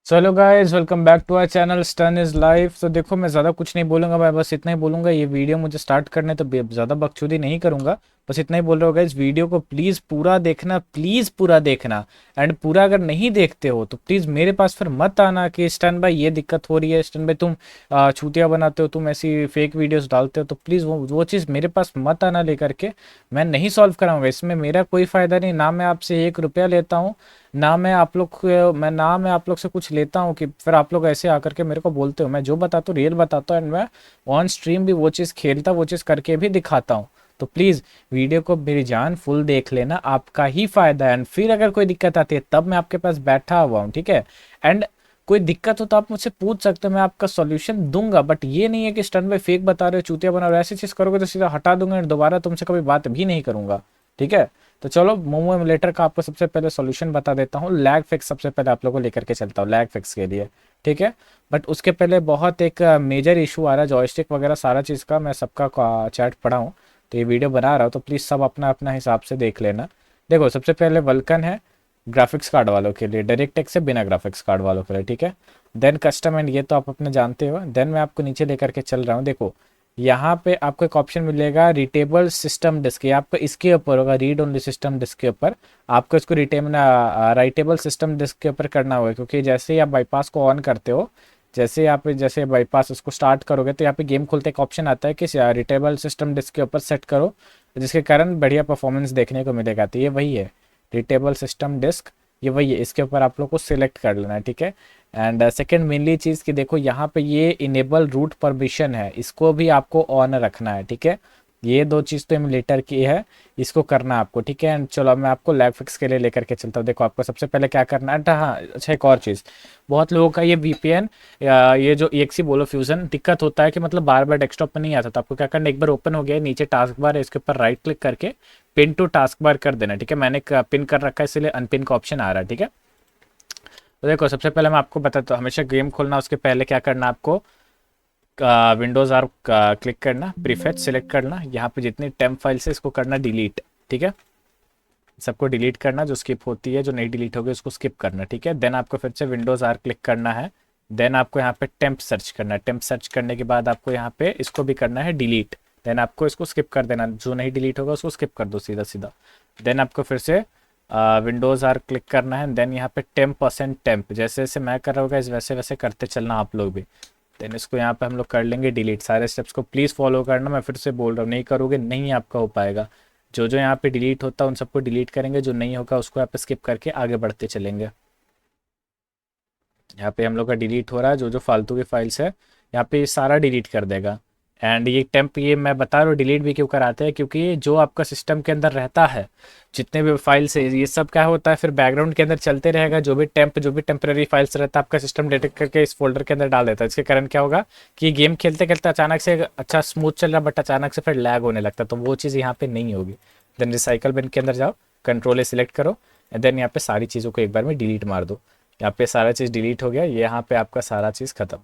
चलो guys, welcome back to our channel stun is life. तो देखो, मैं ज़्यादा कुछ नहीं बोलूँगा, मैं बस इतना ही बोलूँगा। ये वीडियो मुझे स्टार्ट करने तो ज़्यादा बकचोदी नहीं करूँगा। बस इतना ही बोल रहा होगा, इस वीडियो को प्लीज़ पूरा देखना, प्लीज़ पूरा देखना। एंड पूरा अगर नहीं देखते हो तो प्लीज़ मेरे पास फिर मत आना कि स्टन भाई ये दिक्कत हो रही है, स्टन भाई तुम छूतियाँ बनाते हो, तुम ऐसी फेक वीडियोस डालते हो। तो प्लीज़ वो चीज़ मेरे पास मत आना लेकर के। मैं नहीं सॉल्व कराऊंगा, इसमें मेरा कोई फ़ायदा नहीं। ना मैं आपसे 1 रुपया लेता हूँ, ना मैं आप लोग से कुछ लेता हूँ कि फिर आप लोग ऐसे आकर के मेरे को बोलते हो। मैं जो बताता हूँ रियल बताता हूँ, एंड मैं ऑन स्ट्रीम भी वो चीज़ खेलता, वो चीज़ करके भी दिखाता हूँ। तो प्लीज़ वीडियो को मेरी जान फुल देख लेना, आपका ही फायदा है। एंड फिर अगर कोई दिक्कत आती है तब मैं आपके पास बैठा हुआ हूँ, ठीक है। एंड कोई दिक्कत हो तो आप मुझसे पूछ सकते हो, मैं आपका सॉल्यूशन दूंगा। बट ये नहीं है कि स्टन में फेक बता रहे हो, चूतिया बना रहे हो। ऐसी चीज़ करोगे तो सीधा हटा दूंगा एंड दोबारा तुमसे कभी बात भी नहीं करूंगा, ठीक है। तो चलो, मोमो एमुलेटर का आपको सबसे पहले सॉल्यूशन बता देता हूँ। लैग फिक्स सबसे पहले आप लोगों को लेकर के चलता हूँ लैग फिक्स के लिए, ठीक है। बट उसके पहले बहुत एक मेजर इशू आ रहा है, जॉयस्टिक वगैरह सारा चीज़ का मैं सबका चैट पढ़ा हूँ। तो ये वीडियो बना रहा हूँ, तो प्लीज़ सब अपना अपना हिसाब से देख लेना। देखो, सबसे पहले वल्कन है ग्राफिक्स कार्ड वालों के लिए, डायरेक्ट एक्स से बिना ग्राफिक्स कार्ड वालों के लिए, ठीक है। देन कस्टम, एंड ये तो आप अपने जानते हो। देन मैं आपको नीचे लेकर के चल रहा हूँ। देखो, यहाँ पे आपको एक ऑप्शन मिलेगा रिटेबल सिस्टम डिस्क, ये आपको इसके ऊपर होगा, रीड ओनली सिस्टम डिस्क के ऊपर। आपको इसको राइटेबल सिस्टम डिस्क के ऊपर करना होगा, क्योंकि जैसे ही आप बाईपास को ऑन करते हो, जैसे बाईपास उसको स्टार्ट करोगे तो यहाँ पे गेम खोलते एक ऑप्शन आता है कि रिटेबल सिस्टम डिस्क के ऊपर सेट करो, जिसके कारण बढ़िया परफॉर्मेंस देखने को मिलेगा। तो ये वही है रिटेबल सिस्टम डिस्क, ये वही है। इसके ऊपर आप लोग को सिलेक्ट कर लेना है, ठीक है। एंड सेकेंड मेनली चीज़ कि देखो, यहाँ पे ये इनेबल रूट परमिशन है, इसको भी आपको ऑन रखना है, ठीक है। ये दो चीज़ तो एमुलेटर की है, इसको करना है आपको, ठीक है। एंड चलो, अब मैं आपको लैग फिक्स के लिए लेकर के चलता हूँ। देखो, आपको सबसे पहले क्या करना है, हाँ अच्छा, एक और चीज़। बहुत लोगों का ये वीपीएन या ये जो EXE बोलो फ्यूज़न दिक्कत होता है कि मतलब बार बार डेस्कटॉप पर नहीं आता। तो आपको क्या करना है, एक बार ओपन हो गया, नीचे टास्क बार है, इसके ऊपर राइट क्लिक करके पिन टू टास्क बार कर देना, ठीक है। मैंने पिन कर रखा है, इसलिए अनपिन का ऑप्शन आ रहा है, ठीक है। तो देखो, सबसे पहले मैं आपको बताता हूँ, हमेशा गेम खोलना उसके पहले क्या करना है आपको, विंडोज़ आर क्लिक करना, प्रीफेच सेलेक्ट करना, यहाँ पे जितनी टेम्प फाइल्स है इसको करना डिलीट, ठीक है। सबको डिलीट करना, जो स्किप होती है, जो नहीं डिलीट होगी उसको स्किप करना, ठीक है। देन आपको फिर से विंडोज़ आर क्लिक करना है। देन आपको यहाँ पे टेम्प सर्च करना है। टेम्प सर्च करने के बाद आपको यहाँ पे इसको भी करना है डिलीट। देन आपको इसको स्किप कर देना, जो नहीं डिलीट होगा उसको स्किप कर दो सीधा सीधा। देन आपको फिर से विंडोज़ आर क्लिक करना है। देन यहाँ पे 10% टेम्प, जैसे जैसे मैं कर रहा होगा इस वैसे वैसे करते चलना आप लोग भी। देन इसको यहाँ पे हम लोग कर लेंगे डिलीट। सारे स्टेप्स को प्लीज़ फॉलो करना, मैं फिर से बोल रहा हूँ, नहीं करोगे नहीं आपका हो पाएगा। जो जो यहाँ पे डिलीट होता है उन सबको डिलीट करेंगे, जो नहीं होगा उसको यहाँ पे स्किप करके आगे बढ़ते चलेंगे। यहाँ पे हम लोग का डिलीट हो रहा है, जो जो फालतू की फाइल्स है यहाँ पे ये सारा डिलीट कर देगा। एंड ये टेम्प, ये मैं बता रहा हूँ डिलीट भी क्यों कराते हैं, क्योंकि जो आपका सिस्टम के अंदर रहता है, जितने भी फाइल्स है, ये सब क्या होता है फिर बैकग्राउंड के अंदर चलते रहेगा। जो भी टेम्पररी फाइल्स रहता है आपका सिस्टम डिटेक्ट करके इस फोल्डर के अंदर डाल देता है। इसके कारण क्या होगा कि गेम खेलते खेलते अचानक से अच्छा स्मूथ चल रहा, बट अचानक से फिर लैग होने लगता है। तो वो चीज़ यहाँ पे नहीं होगी। देन रिसाइकल बिन के अंदर जाओ, कंट्रोल ए सिलेक्ट करो, एंड देन यहाँ पे सारी चीज़ों को एक बार में डिलीट मार दो। यहाँ पे सारा चीज़ डिलीट हो गया, यहाँ पे आपका सारा चीज़ खत्म।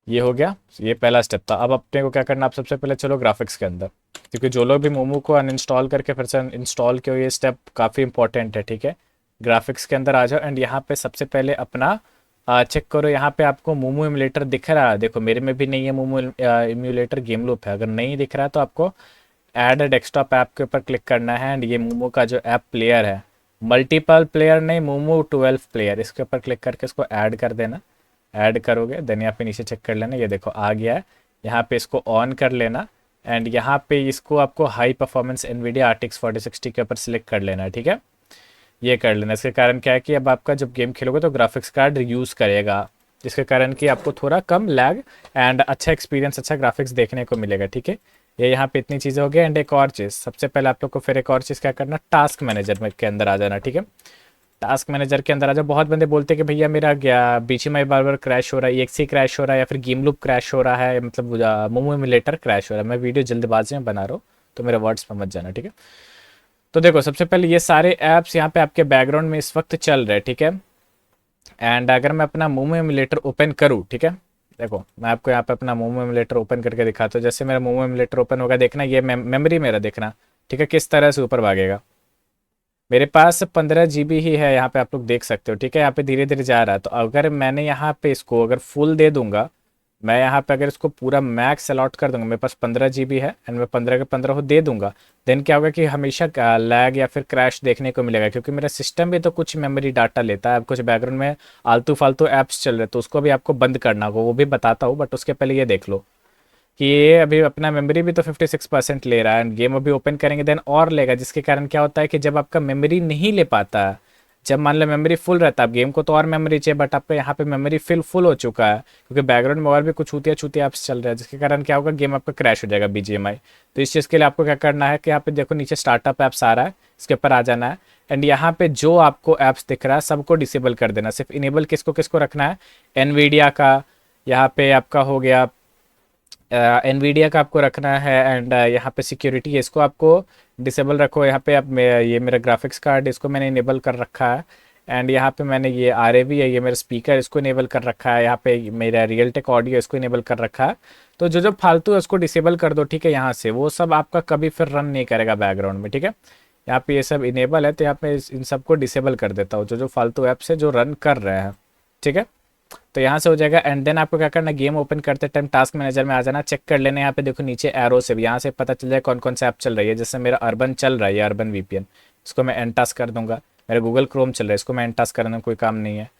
ये हो गया, ये पहला स्टेप था। अब अपने को क्या करना, आप सबसे पहले चलो ग्राफिक्स के अंदर, क्योंकि जो लोग भी मोमो को अनइंस्टॉल करके फिर से इंस्टॉल किया, ये स्टेप काफ़ी इंपॉर्टेंट है, ठीक है। ग्राफिक्स के अंदर आ जाओ, एंड यहाँ पे सबसे पहले अपना चेक करो। यहाँ पे आपको मोमो एमुलेटर दिख रहा है, देखो मेरे में भी नहीं है मोमो एमुलेटर, गेम लूप है। अगर नहीं दिख रहा है तो आपको ऐड डेस्कटॉप ऐप के ऊपर क्लिक करना है। एंड ये मोमो का जो ऐप प्लेयर है, मल्टीपल प्लेयर नहीं, मोमो 12 प्लेयर, इसके ऊपर क्लिक करके इसको ऐड कर देना। ऐड करोगे देन यहाँ पे नीचे चेक कर लेना, ये देखो आ गया है। यहाँ पे इसको ऑन कर लेना, एंड यहाँ पे इसको आपको हाई परफॉर्मेंस एनवीडिया RTX 4060 के ऊपर सिलेक्ट कर लेना है, ठीक है। ये कर लेना। इसके कारण क्या है कि अब आपका जब गेम खेलोगे तो ग्राफिक्स कार्ड यूज़ करेगा, जिसके कारण कि आपको थोड़ा कम लैग एंड अच्छा एक्सपीरियंस, अच्छा ग्राफिक्स देखने को मिलेगा, ठीक है। ये यहाँ पे इतनी चीज़ें हो गई। एंड एक और चीज़, सबसे पहले आप लोग को फिर एक और चीज़ क्या करना, टास्क मैनेजर में के अंदर आ जाना, ठीक है। टास्क मैनेजर के अंदर आ जाओ। बहुत बंदे बोलते हैं कि भैया मेरा क्या बीजीएमआई बार बार क्रैश हो रहा है, EXE क्रैश हो रहा है, या फिर गेम लूप क्रैश हो रहा है, मतलब मोमो एमुलेटर क्रैश हो रहा है। मैं वीडियो जल्दबाजी में बना रहा हूँ, तो मेरे वर्ड्स पर मत जाना, ठीक है। तो देखो, सबसे पहले ये सारे ऐप्स यहाँ पे आपके बैकग्राउंड में इस वक्त चल रहे हैं, ठीक है। एंड अगर मैं अपना मोमो एमुलेटर ओपन करूँ, ठीक है, देखो मैं आपको यहाँ पे अपना मोमो एमुलेटर ओपन करके दिखाता हूँ। जैसे मेरा मोमो एमुलेटर ओपन होगा, देखना ये मेमोरी मेरा देखना, ठीक है, किस तरह से ऊपर भागेगा। मेरे पास 15 GB ही है यहाँ पे, आप लोग देख सकते हो, ठीक है। यहाँ पे धीरे धीरे जा रहा है, तो अगर मैंने यहाँ पे इसको अगर फुल दे दूंगा, मैं यहाँ पे अगर इसको पूरा मैक्स अलॉट कर दूंगा, मेरे पास 15 GB है एंड मैं 15 के 15 को दे दूंगा, देन क्या होगा कि हमेशा लैग या फिर क्रैश देखने को मिलेगा, क्योंकि मेरा सिस्टम भी तो कुछ मेमोरी डाटा लेता है। अब कुछ बैकग्राउंड में आलतू फालतू ऐप्स चल रहे तो उसको भी आपको बंद करना होगा, वो भी बताता हूँ, बट उसके पहले ये देख लो कि ये अभी अपना मेमोरी भी तो 56% ले रहा है एंड गेम अभी ओपन करेंगे देन और लेगा, जिसके कारण क्या होता है कि जब आपका मेमोरी नहीं ले पाता है, जब मान लो मेमोरी फुल रहता है, अब गेम को तो और मेमोरी चाहिए, बट आपका यहाँ पे मेमोरी फुल हो चुका है, क्योंकि बैकग्राउंड में और भी कुछ छूतिया छूतिया ऐप्स चल रहा है, जिसके कारण क्या होगा, गेम आपका क्रैश हो जाएगा बीजीएमआई। तो इस चीज़ के लिए आपको क्या करना है कि यहाँ पे देखो नीचे स्टार्टअप ऐप्स आ रहा है, इसके ऊपर आ जाना है एंड यहाँ पे जो आपको ऐप्स दिख रहा है सबको डिसेबल कर देना। सिर्फ इनेबल किसको किसको रखना है, एनवीडिया का, यहाँ पे आपका हो गया एनवीडिया का आपको रखना है एंड यहाँ पे सिक्योरिटी है, इसको आपको डिसेबल रखो। यहाँ पे आप ये मेरा ग्राफिक्स कार्ड इसको मैंने इनेबल कर रखा है एंड यहाँ पे मैंने ये आर ए वी है, ये मेरा स्पीकर इसको इनेबल कर रखा है, यहाँ पे मेरा रियल टेक ऑडियो इसको इनेबल कर रखा है। तो जो जो फालतू है उसको डिसेबल कर दो, ठीक है। यहाँ से वो सब आपका कभी फिर रन नहीं करेगा बैकग्राउंड में, ठीक है। यहाँ पे ये सब इनेबल है, तो यहाँ पे इन सबको डिसेबल कर देता हूँ, जो जो फालतू ऐप्स है जो रन कर रहे हैं, ठीक है। तो यहाँ से हो जाएगा एंड देन आपको क्या करना है, गेम ओपन करते टाइम टास्क मैनेजर में आ जाना, चेक कर लेना। यहाँ पे देखो नीचे एरो से भी यहाँ से पता चल जाए कौन कौन सा ऐप चल रही है। जैसे मेरा अर्बन चल रहा है, ये अर्बन वीपीएन, इसको मैं एंड टास्क कर दूंगा। मेरा गूगल क्रोम चल रहा है, इसको मैं एंड टास्क करना, कोई काम नहीं है।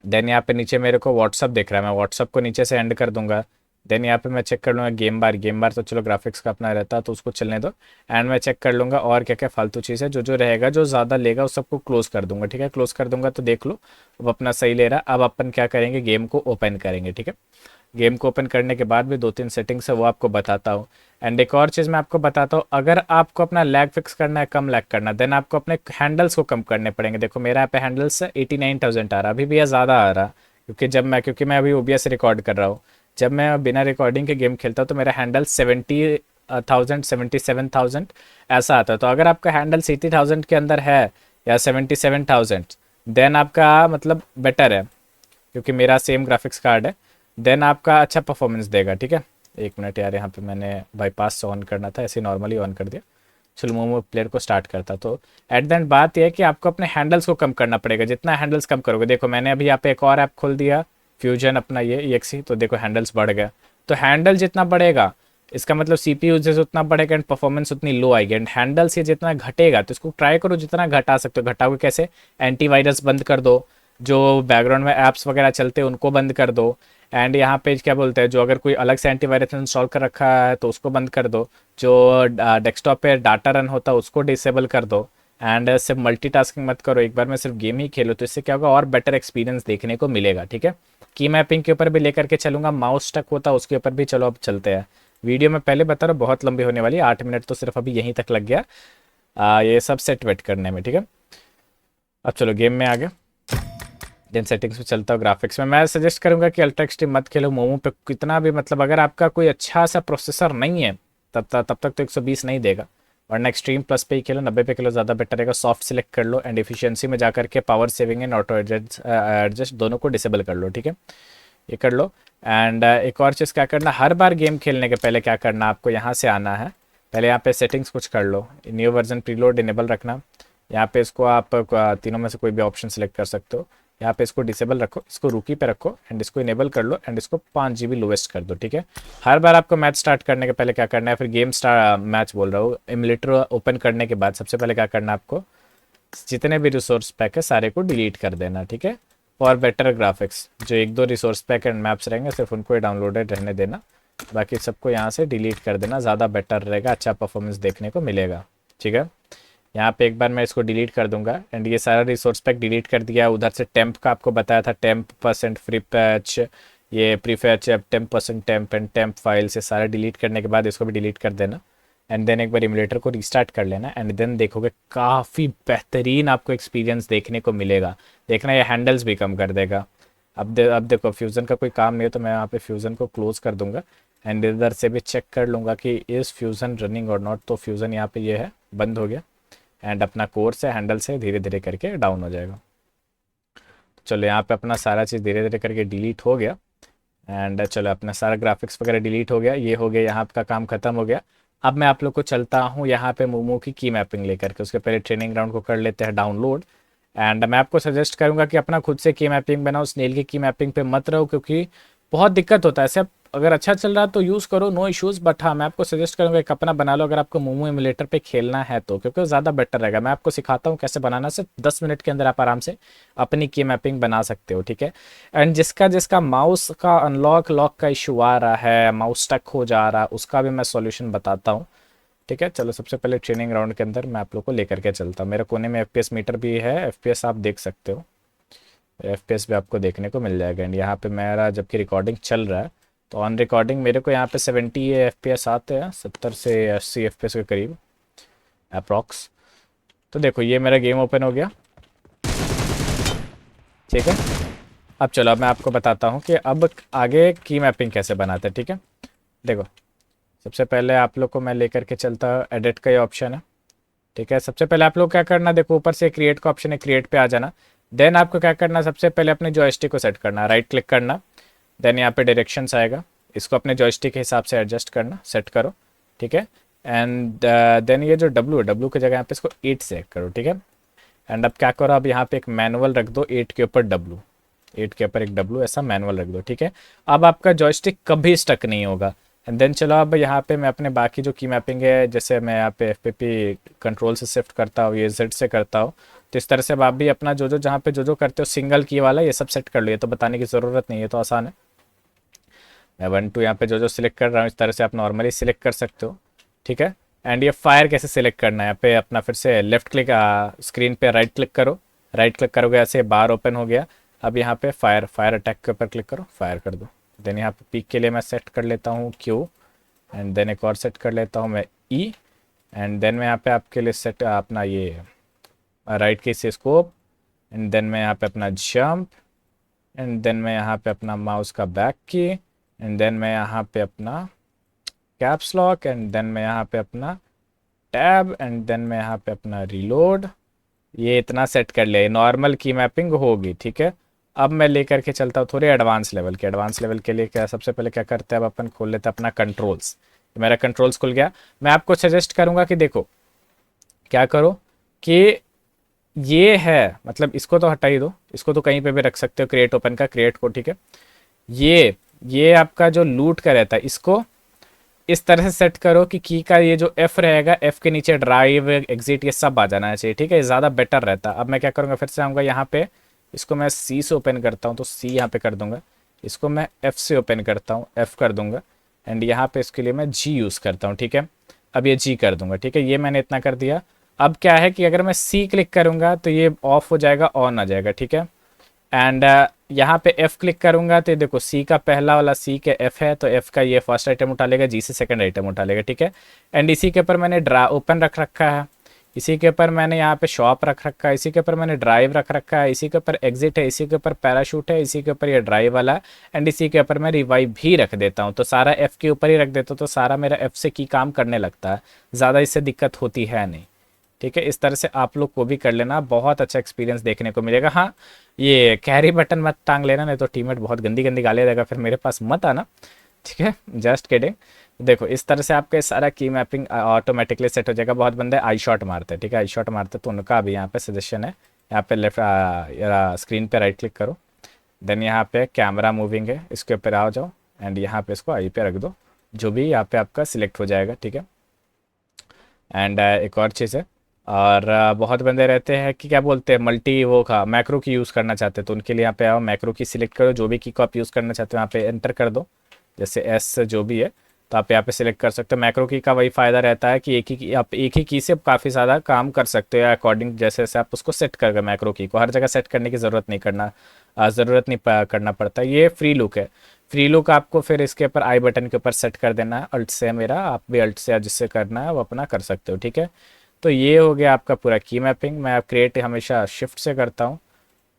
देन यहाँ पे नीचे मेरे को व्हाट्सअप दिख रहा है, मैं व्हाट्सअप को नीचे से एंड कर दूंगा। देन यहाँ पे मैं चेक कर लूँगा गेम बार, गेम बार तो चलो ग्राफिक्स का अपना रहता है तो उसको चलने दो। एंड मैं चेक कर लूँगा और क्या क्या फालतू चीज़ है, जो जो रहेगा जो ज़्यादा लेगा उस सबको क्लोज कर दूंगा, ठीक है। क्लोज कर दूंगा तो देख लो अब अपना सही ले रहा है। अब अपन क्या करेंगे, गेम को ओपन करेंगे, ठीक है। गेम को ओपन करने के बाद भी दो तीन सेटिंग्स है वो आपको बताता हूँ। एंड एक और चीज़ मैं आपको बताता हूँ, अगर आपको अपना लैग फिक्स करना है, कम लैग करना, देन आपको अपने हैंडल्स को कम करने पड़ेंगे। देखो मेरा यहाँ पे हैंडल्स 89,000 आ रहा है, अभी भी यह ज़्यादा आ रहा है, क्योंकि मैं अभी ओबीएस रिकॉर्ड कर रहा हूँ। जब मैं बिना रिकॉर्डिंग के गेम खेलता हूँ तो मेरा हैंडल 70,000 77,000 ऐसा आता है। तो अगर आपका हैंडल 80,000 के अंदर है या 77,000, देन आपका मतलब बेटर है, क्योंकि मेरा सेम ग्राफिक्स कार्ड है, देन आपका अच्छा परफॉर्मेंस देगा, ठीक है। एक मिनट यार, यहाँ पे मैंने बाईपास से ऑन करना था, ऐसे नॉर्मली ऑन कर दिया। चलो मोमो प्लेयर को स्टार्ट करता। तो एट द एंड बात यह है कि आपको अपने हैंडल्स को कम करना पड़ेगा। जितना हैंडल्स कम करोगे, देखो मैंने अभी यहाँ पे एक और ऐप खोल दिया, फ्यूजन अपना ये EXE, तो देखो हैंडल्स बढ़ गया। तो हैंडल जितना बढ़ेगा इसका मतलब सीपीयू यूजेज उतना बढ़ेगा एंड परफॉर्मेंस उतनी लो आएगी। एंड हैंडल से जितना घटेगा तो इसको ट्राई करो जितना घटा सकते हो। घटाओगे कैसे, एंटीवायरस बंद कर दो, जो बैकग्राउंड में ऐप्स वगैरह चलते हैं उनको बंद कर दो। एंड यहाँ पे क्या बोलते हैं, जो अगर कोई अलग से एंटीवायरस इंस्टॉल कर रखा है तो उसको बंद कर दो। जो डेस्कटॉप पे डाटा रन होता है उसको डिसेबल कर दो। एंड सिर्फ मल्टीटास्किंग मत करो, एक बार में सिर्फ गेम ही खेलो, तो इससे क्या होगा, और बेटर एक्सपीरियंस देखने को मिलेगा, ठीक है। की मैपिंग के ऊपर भी लेकर के चलूंगा, माउस स्टक होता है उसके ऊपर भी। चलो अब चलते हैं। वीडियो में पहले बता रहा हूँ बहुत लंबी होने वाली है, 8 मिनट तो सिर्फ अभी यहीं तक लग गया ये सब सेट वेट करने में, ठीक है। अब चलो गेम में आ गए, देन सेटिंग्स में चलता हूँ। ग्राफिक्स में मैं सजेस्ट करूंगा कि अल्ट्रा एक्सट्रीम मत खेलो। मोमो पे कितना भी मतलब अगर आपका कोई अच्छा सा प्रोसेसर नहीं है तब तक तो 120 नहीं देगा, वरना एक्सट्रीम प्लस पे ही खेलो, 90 पे खेलो, ज़्यादा बेटर रहेगा। सॉफ्ट सिलेक्ट कर लो एंड एफिशिएंसी में जा करके power saving and auto adjust दोनों को डिसेबल कर लो, ठीक है। ये कर लो। एंड एक और चीज़ क्या करना, हर बार गेम खेलने के पहले क्या करना, आपको यहाँ से आना है, पहले यहाँ पे सेटिंग्स कुछ कर लो, न्यू वर्जन प्रीलोड इनेबल रखना। यहाँ पे इसको आप तीनों में से कोई भी ऑप्शन सेलेक्ट कर सकते हो। यहाँ पे इसको डिसेबल रखो, इसको रूकी पे रखो एंड इसको इनेबल कर लो एंड इसको 5 GB लोवेस्ट कर दो, ठीक है। हर बार आपको मैच स्टार्ट करने के पहले क्या करना है, फिर गेम स्टार्ट मैच बोल रहा हूँ, एमुलेटर ओपन करने के बाद सबसे पहले क्या करना है, आपको जितने भी रिसोर्स पैक है सारे को डिलीट कर देना, ठीक है। फॉर बेटर ग्राफिक्स, जो एक दो रिसोर्स पैक एंड मैप्स रहेंगे सिर्फ उनको ही डाउनलोडेड रहने देना, बाकी सबको यहाँ से डिलीट कर देना, ज़्यादा बेटर रहेगा, अच्छा परफॉर्मेंस देखने को मिलेगा, ठीक है। यहाँ पे एक बार मैं इसको डिलीट कर दूंगा एंड ये सारा रिसोर्स पैक डिलीट कर दिया। उधर से टेम्प का आपको बताया था, टेम्प परसेंट फ्री पैच, ये pre patch 10% temp and temp file से सारा डिलीट करने के बाद इसको भी डिलीट कर देना। एंड देन एक बार इमुलेटर को रिस्टार्ट कर लेना एंड देन देखोगे काफ़ी बेहतरीन आपको एक्सपीरियंस देखने को मिलेगा। देखना ये हैंडल्स भी कम कर देगा। अब देखो फ्यूज़न का कोई काम नहीं है तो मैं यहाँ पे फ्यूज़न को क्लोज कर दूंगा एंड इधर से भी चेक कर लूँगा कि इज़ फ्यूज़न रनिंग और नॉट। तो फ्यूज़न यहाँ पे ये है, बंद हो गया एंड अपना कोर से हैंडल से धीरे धीरे करके डाउन हो जाएगा। चलो यहाँ पे अपना सारा चीज़ धीरे धीरे करके डिलीट हो गया एंड चलो अपना सारा ग्राफिक्स वगैरह डिलीट हो गया, ये हो गया, यहाँ आपका काम खत्म हो गया। अब मैं आप लोग को चलता हूँ यहाँ पे मोमो की मैपिंग लेकर के, उसके पहले ट्रेनिंग ग्राउंड को कर लेते हैं डाउनलोड। एंड मैं आपको सजेस्ट करूंगा कि अपना खुद से मैपिंग बनाओ, स्नेल की मैपिंग पे मत रहो, क्योंकि बहुत दिक्कत होता है। ऐसे अगर अच्छा चल रहा है तो यूज़ करो, नो इश्यूज़, बट हाँ मैं आपको सजेस्ट करूंगा एक अपना बना लो अगर आपको मोमो एमुलेटर पे खेलना है तो, क्योंकि वो ज़्यादा बेटर रहेगा। मैं आपको सिखाता हूँ कैसे बनाना, सिर्फ 10 मिनट के अंदर आप आराम से अपनी मैपिंग बना सकते हो, ठीक है। एंड जिसका जिसका माउस का अनलॉक लॉक का इशू आ रहा है, माउस स्टक हो जा रहा है, उसका भी मैं सॉल्यूशन बताता हूँ, ठीक है। चलो सबसे पहले ट्रेनिंग ग्राउंड के अंदर मैं आप लोग को लेकर के चलता हूँ। मेरे कोने में एफपीएस मीटर भी है, एफपीएस आप देख सकते हो, एफपीएस भी आपको देखने को मिल जाएगा। एंड यहाँ पे मेरा जबकि रिकॉर्डिंग चल रहा है तो ऑन रिकॉर्डिंग मेरे को यहाँ पे 70 एफपीएस आते हैं, 70 से 80 एफपीएस के करीब अप्रॉक्स। तो देखो ये मेरा गेम ओपन हो गया, ठीक है। अब चलो अब मैं आपको बताता हूँ कि अब आगे मैपिंग कैसे बनाते हैं, ठीक है। देखो सबसे पहले आप लोग को मैं लेकर के चलता, एडिट का ये ऑप्शन है, ठीक है। सबसे पहले आप लोग क्या करना, देखो ऊपर से क्रिएट का ऑप्शन है, क्रिएट पे आ जाना। देन आपको क्या करना, सबसे पहले अपने जॉयस्टिक को सेट करना, राइट क्लिक करना। देन यहाँ पे डायरेक्शंस आएगा, इसको अपने जॉयस्टिक के हिसाब से एडजस्ट करना, सेट करो, ठीक है। एंड देन ये जो डब्लू है, डब्लू की जगह यहाँ पे इसको 8 सेट करो, ठीक है। एंड अब क्या करो, अब यहाँ पे एक मैनुअल रख दो, 8 के ऊपर डब्लू, 8 के ऊपर एक डब्लू, ऐसा मैनुअल रख दो, ठीक है। अब आपका जॉयस्टिक कभी स्टक नहीं होगा। एंड देन चलो अब यहाँ पे मैं अपने बाकी जो मैपिंग है, जैसे मैं यहाँ पे एफ कंट्रोल से शिफ्ट करता हूँ, ये जेड से करता हूँ, तो इस तरह से अब आप भी अपना जो जो जहाँ पे जो जो करते हो सिंगल की वाला ये सब सेट कर लो। ये तो बताने की ज़रूरत नहीं है, तो आसान है। मैं 1 2 यहाँ पे जो जो सिलेक्ट कर रहा हूँ इस तरह से आप नॉर्मली सिलेक्ट कर सकते हो, ठीक है। एंड ये फायर कैसे सिलेक्ट करना है, यहाँ पे अपना फिर से लेफ्ट क्लिक, स्क्रीन पे राइट क्लिक करो, राइट क्लिक करोगे ऐसे बार ओपन हो गया। अब यहाँ पे फायर अटैक के ऊपर क्लिक करो, फायर कर दो। देन यहाँ पे पीक के लिए मैं सेट कर लेता हूँ क्यू, एंड देन एक और सेट कर लेता हूँ मैं ई। एंड देन मैं यहाँ पे आपके लिए सेट अपना ये राइट की से स्कोप। एंड देन मैं यहाँ पे अपना जंप। एंड देन मैं यहाँ पे अपना माउस का बैक की। एंड देन मैं यहाँ पे अपना कैप्स लॉक। एंड देन मैं यहाँ पे अपना टैब। एंड देन मैं यहाँ पे अपना रीलोड। ये इतना सेट कर लिया, नॉर्मल मैपिंग होगी, ठीक है। अब मैं लेकर के चलता हूँ थोड़े एडवांस लेवल के, एडवांस लेवल के लिए क्या सबसे पहले क्या करते हैं, अब अपन खोल लेते हैं अपना कंट्रोल्स। मेरा कंट्रोल्स खुल गया। मैं आपको सजेस्ट करूंगा कि देखो क्या करो कि ये है, मतलब इसको तो हटा ही दो, इसको तो कहीं पे भी रख सकते हो, क्रिएट ओपन का क्रिएट को, ठीक है। ये आपका जो लूट का रहता है इसको इस तरह से सेट करो कि का ये जो एफ रहेगा, एफ के नीचे ड्राइव एग्जिट ये सब आ जाना चाहिए, ठीक है। ज़्यादा बेटर रहता है। अब मैं क्या करूँगा, फिर से आऊँगा यहाँ पे, इसको मैं सी से ओपन करता हूँ तो सी यहाँ पे कर दूंगा। इसको मैं एफ से ओपन करता हूँ, एफ कर दूंगा। एंड यहाँ पे इसके लिए मैं जी यूज़ करता हूँ, ठीक है। अब ये जी कर दूंगा, ठीक है। ये मैंने इतना कर दिया। अब क्या है कि अगर मैं सी क्लिक करूँगा तो ये ऑफ हो जाएगा, ऑन आ जाएगा, ठीक है। एंड यहाँ पे F क्लिक करूंगा तो देखो C का पहला वाला C के F है, तो F का ये फर्स्ट आइटम उठा लेगा, G से सेकंड आइटम उठा लेगा, ठीक है। एंड इसी के ऊपर मैंने ड्रा ओपन रख रखा है, इसी के ऊपर मैंने यहाँ पे शॉप रख रखा है, इसी के ऊपर मैंने ड्राइव रख रखा है, इसी के ऊपर एग्जिट है, इसी के ऊपर पैराशूट है, इसी के ऊपर ये ड्राइव वाला है। एंड इसी के ऊपर मैं रिवाइव भी रख देता हूँ, तो सारा F के ऊपर ही रख देता हूँ, तो सारा मेरा F से की काम करने लगता है, ज़्यादा इससे दिक्कत होती है नहीं, ठीक है। इस तरह से आप लोग को भी कर लेना, बहुत अच्छा एक्सपीरियंस देखने को मिलेगा। हाँ ये कैरी बटन मत टांग लेना, नहीं तो टीममेट बहुत गंदी गंदी गाली देगा, फिर मेरे पास मत आना, ठीक है। Just kidding. देखो इस तरह से आपका सारा मैपिंग ऑटोमेटिकली सेट हो जाएगा। बहुत बंदे आई शॉट मारते हैं, ठीक है, आई शॉट मारते तो उनका अभी यहाँ पे सजेशन है, यहाँ पे लेफ्ट स्क्रीन पे राइट क्लिक करो। देन यहाँ पे कैमरा मूविंग है, इसके ऊपर आ जाओ। एंड यहाँ पे इसको आई पे रख दो, जो भी यहाँ पे आपका सिलेक्ट हो जाएगा, ठीक है। एंड एक और चीज़ है, और बहुत बंदे रहते हैं कि क्या बोलते हैं मल्टी वो का मैक्रो की यूज़ करना चाहते हैं, तो उनके लिए यहाँ पे आओ, मैक्रो की सिलेक्ट करो, जो भी की को आप यूज़ करना चाहते हो यहाँ पे एंटर कर दो, जैसे एस जो भी है, तो आप यहाँ पे सिलेक्ट कर सकते हो। मैक्रो की का वही फ़ायदा रहता है कि आप एक ही की से काफ़ी ज़्यादा काम कर सकते हो, अकॉर्डिंग जैसे जैसे आप उसको सेट कर, मैक्रो की को हर जगह सेट करने की ज़रूरत नहीं करना पड़ता। ये फ्री लुक है, फ्री लुक आपको फिर इसके ऊपर आई बटन के ऊपर सेट कर देना है, अल्ट से मेरा, आप भी अल्ट से जिससे करना है वो अपना कर सकते हो, ठीक है। तो ये हो गया आपका पूरा मैपिंग। मैं क्रिएट हमेशा शिफ्ट से करता हूँ,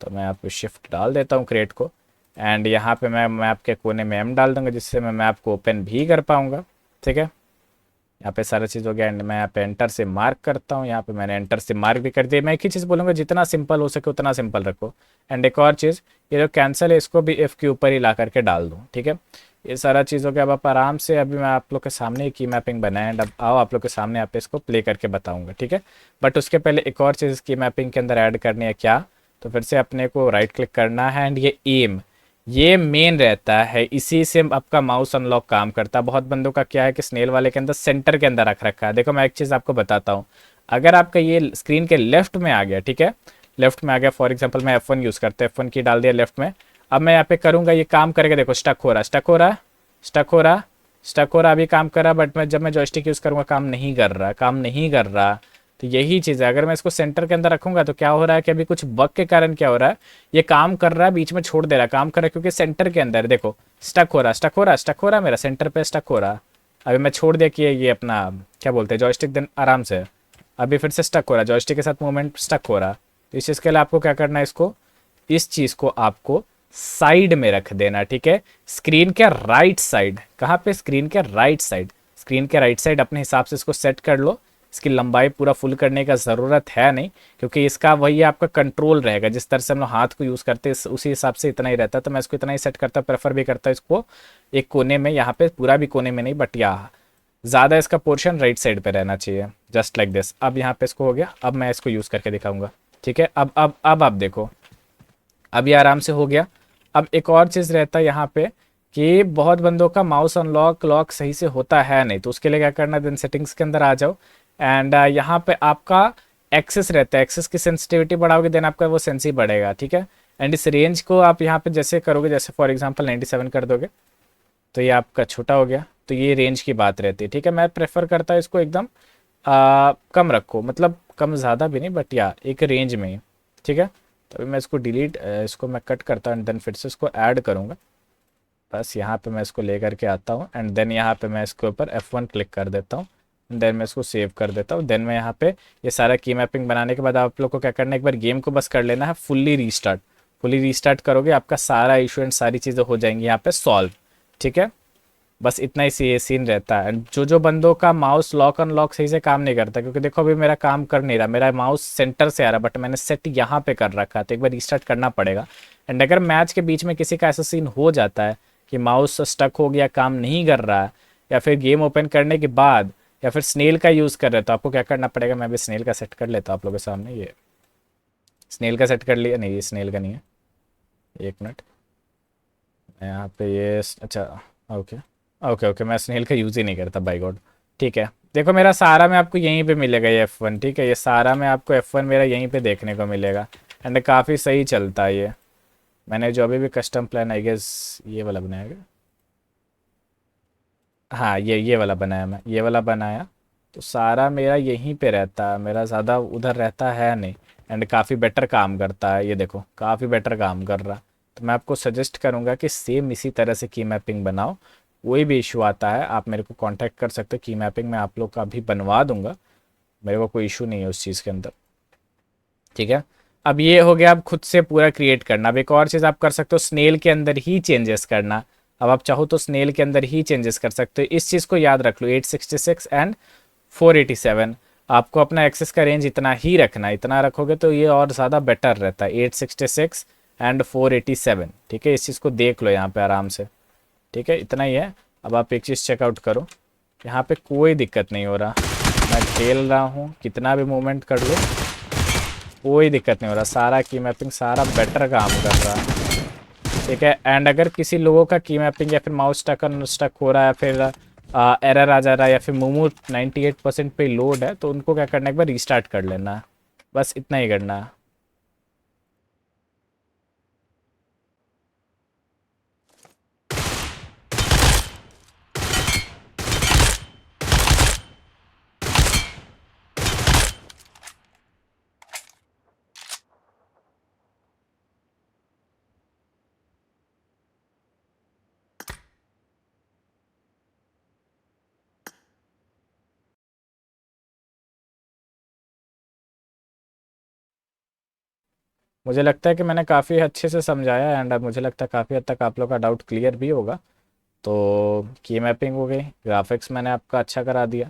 तो मैं यहाँ पे शिफ्ट डाल देता हूँ क्रिएट को। एंड यहाँ पे मैं मैप के कोने में एम डाल दूंगा, जिससे मैं मैप को ओपन भी कर पाऊँगा, ठीक है। यहाँ पे सारा चीज़ हो गया। एंड मैं यहाँ पे एंटर से मार्क करता हूँ, यहाँ पे मैंने एंटर से मार्क भी कर दिया। मैं एक ही चीज़ बोलूँगा, जितना सिंपल हो सके उतना सिंपल रखो। एंड एक और चीज़, ये जो कैंसिल है इसको भी एफ के ऊपर ही ला करके डाल दूँ, ठीक है। ये सारा चीज़ों के अब आप आराम से, अभी मैं आप लोग के सामने की मैपिंग बनाया एंड अब आओ आप लोग के सामने यहाँ पे इसको प्ले करके बताऊंगा, ठीक है। बट उसके पहले एक और चीज़ की मैपिंग के अंदर ऐड करनी है, क्या, तो फिर से अपने को राइट क्लिक करना है एंड ये एम, ये मेन रहता है, इसी से आपका माउस अनलॉक काम करता है। बहुत बंदों का क्या है कि स्नेल वाले के अंदर सेंटर के अंदर रख रखा है। देखो मैं एक चीज़ आपको बताता हूँ, अगर आपका ये स्क्रीन के लेफ्ट में आ गया, ठीक है, लेफ्ट में आ गया, फॉर एग्जांपल मैं F1 यूज़ करता हूँ, F1 की डाल दिया लेफ्ट में, अब मैं यहाँ पे करूँगा, ये काम करेगा, देखो स्टक हो रहा, स्टक हो रहा, स्टक हो रहा, स्टक हो रहा, अभी काम कर रहा, बट मैं जब मैं जॉयस्टिक यूज़ करूँगा काम नहीं कर रहा, काम नहीं कर रहा। तो यही चीज़ है, अगर मैं इसको सेंटर के अंदर रखूंगा तो क्या हो रहा है कि अभी कुछ बग के कारण क्या हो रहा है, ये काम कर रहा है, बीच में छोड़ दे रहा है, काम कर रहा है, क्योंकि सेंटर के अंदर देखो स्टक हो रहा, स्टक हो रहा, स्टक हो रहा, मेरा सेंटर पे स्टक हो रहा। अभी मैं छोड़ दिया कि ये अपना क्या बोलते हैं जॉयस्टिक, देन आराम से अभी फिर से स्टक हो रहा है, जॉयस्टिक के साथ मूवमेंट स्टक हो रहा। तो इस चीज़ के लिए आपको क्या करना है, इसको, इस चीज़ को आपको साइड में रख देना, ठीक है, स्क्रीन के राइट साइड, कहाँ पे, स्क्रीन के राइट साइड, स्क्रीन के राइट साइड अपने हिसाब से इसको सेट कर लो। इसकी लंबाई पूरा फुल करने का ज़रूरत है नहीं, क्योंकि इसका वही आपका कंट्रोल रहेगा, जिस तरह से हम लोग हाथ को यूज़ करते हैं उसी हिसाब से इतना ही रहता है। तो मैं इसको इतना ही सेट करता, प्रेफर भी करता इसको एक कोने में, यहाँ पे पूरा भी कोने में नहीं, बट यहाँ ज़्यादा इसका पोर्शन राइट साइड पे रहना चाहिए, जस्ट लाइक दिस। अब यहाँ पे इसको हो गया, अब मैं इसको यूज़ करके दिखाऊंगा, ठीक है। अब आप देखो, अब ये आराम से हो गया। अब एक और चीज़ रहता है यहाँ पे कि बहुत बंदों का माउस अनलॉक लॉक सही से होता है नहीं, तो उसके लिए क्या करना है, देन सेटिंग्स के अंदर आ जाओ एंड यहाँ पे आपका एक्सेस रहता है, एक्सेस की सेंसिटिविटी बढ़ाओगे देन आपका वो सेंसी बढ़ेगा, ठीक है। एंड इस रेंज को आप यहाँ पे जैसे करोगे, जैसे फॉर एग्जांपल 97 कर दोगे तो ये आपका छोटा हो गया, तो ये रेंज की बात रहती है, ठीक है। मैं प्रेफर करता हूँ इसको एकदम कम रखो, मतलब कम ज़्यादा भी नहीं, बट या एक रेंज में ही, ठीक है। तो अभी मैं इसको डिलीट, इसको मैं कट करता हूँ एंड देन फिर से इसको ऐड करूँगा। बस यहाँ पे मैं इसको लेकर के आता हूँ एंड देन यहाँ पे मैं इसके ऊपर F1 क्लिक कर देता हूँ, देन मैं इसको सेव कर देता हूँ। देन मैं यहाँ पे ये सारा की मैपिंग बनाने के बाद आप लोग को क्या करना है, एक बार गेम को बस कर लेना है फुल्ली रीस्टार्ट। फुल्ली रीस्टार्ट करोगे आपका सारा इशू एंड सारी चीज़ें हो जाएंगी यहाँ पे सॉल्व, ठीक है। बस इतना ही ये सीन रहता है। एंड जो जो बंदों का माउस लॉक अनलॉक सही से काम नहीं करता, क्योंकि देखो अभी मेरा काम कर नहीं रहा, मेरा माउस सेंटर से आ रहा, बट मैंने सेट यहाँ पे कर रखा है, तो एक बार रीस्टार्ट करना पड़ेगा। एंड अगर मैच के बीच में किसी का ऐसा सीन हो जाता है कि माउस स्टक हो गया, काम नहीं कर रहा है, या फिर गेम ओपन करने के बाद, या फिर स्नेल का यूज़ कर रहे हो, तो आपको क्या करना पड़ेगा, मैं अभी स्नेल का सेट कर लेता हूँ आप लोगों के सामने। ये स्नेल का सेट कर लिया, नहीं ये स्नेल का नहीं है, एक मिनट, मैं यहाँ पे ये अच्छा, ओके ओके ओके, मैं स्नेल का यूज़ ही नहीं करता बाय गॉड, ठीक है। देखो मेरा सारा में आपको यहीं पे मिलेगा ये F1, ठीक है, ये सारा में आपको F1 मेरा यहीं पे देखने को मिलेगा एंड काफ़ी सही चलता है ये। मैंने जो अभी भी कस्टम प्लान आई गेस ये वाला बनाया क्या, हाँ ये वाला बनाया, मैं ये वाला बनाया, तो सारा मेरा यहीं पे रहता है, मेरा ज़्यादा उधर रहता है नहीं एंड काफ़ी बेटर काम करता है, ये देखो काफ़ी बेटर काम कर रहा। तो मैं आपको सजेस्ट करूँगा कि सेम इसी तरह से की मैपिंग बनाओ। कोई भी इशू आता है आप मेरे को कांटेक्ट कर सकते हो, की मैपिंग मैं आप लोग का भी बनवा दूंगा, मेरे को कोई इशू नहीं है उस चीज़ के अंदर, ठीक है। अब ये हो गया, आप खुद से पूरा क्रिएट करना। अब एक और चीज़ आप कर सकते हो, स्नेल के अंदर ही चेंजेस करना। अब आप चाहो तो स्नेल के अंदर ही चेंजेस कर सकते हो, इस चीज़ को याद रख लो, 866 एंड 487 आपको अपना एक्सेस का रेंज इतना ही रखना है, इतना रखोगे तो ये और ज़्यादा बेटर रहता है, 866 एंड 487, ठीक है। इस चीज़ को देख लो यहाँ पे आराम से, ठीक है, इतना ही है। अब आप एक चीज़ चेकआउट करो, यहाँ पे कोई दिक्कत नहीं हो रहा, मैं खेल रहा हूँ, कितना भी मूवमेंट कर लो कोई दिक्कत नहीं हो रहा, सारा की मैपिंग सारा बेटर काम कर रहा है, ठीक है। एंड अगर किसी लोगों का की मैपिंग या फिर माउस स्टक हो रहा है, फिर एरर आ जा रहा है, या फिर मोमो 98% पे लोड है, तो उनको क्या करना है, एक बार रीस्टार्ट कर लेना है, बस इतना ही करना है। मुझे लगता है कि मैंने काफ़ी अच्छे से समझाया एंड अब मुझे लगता है काफ़ी हद तक आप लोग का डाउट क्लियर भी होगा। तो की मैपिंग हो गई, ग्राफिक्स मैंने आपका अच्छा करा दिया।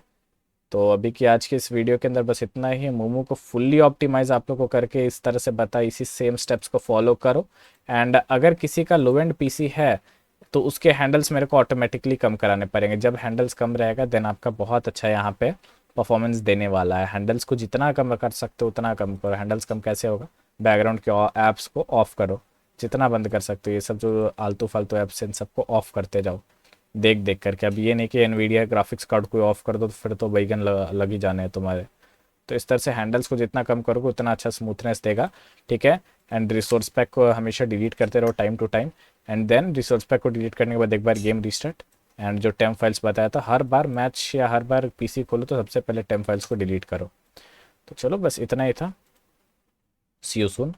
तो अभी की आज की इस वीडियो के अंदर बस इतना ही है। मोमो को फुल्ली ऑप्टिमाइज आप लोग को करके इस तरह से बता, इसी सेम स्टेप्स को फॉलो करो। एंड अगर किसी का लो एंड पीसी है तो उसके हैंडल्स मेरे को ऑटोमेटिकली कम कराने पड़ेंगे। जब हैंडल्स कम रहेगा देन आपका बहुत अच्छा यहाँ पे परफॉर्मेंस देने वाला है। हैंडल्स को जितना कम कर सकते हो उतना कम करो। हैंडल्स कम कैसे होगा, बैकग्राउंड के ऐप्स को ऑफ करो, जितना बंद कर सकते हो ये सब जो आलतू फालतू ऐप्स हैं इन सबको ऑफ करते जाओ देख देख करके। अब ये नहीं कि एनवीडिया ग्राफिक्स कार्ड कोई ऑफ कर दो तो फिर तो बैगन लग ही जाने हैं तुम्हारे। तो इस तरह से हैंडल्स को जितना कम करोगे उतना अच्छा स्मूथनेस देगा, ठीक है। एंड रिसोर्स पैक को हमेशा डिलीट करते रहो time to time. And then resource pack को डिलीट करने के बाद एक बार गेम रिस्टार्ट। एंड जो टेम्प फाइल्स बताया था, हर बार मैच या हर बार पीसी खोलो तो सबसे पहले टेम्प फाइल्स को डिलीट करो। तो चलो बस इतना ही था, सी यू सून।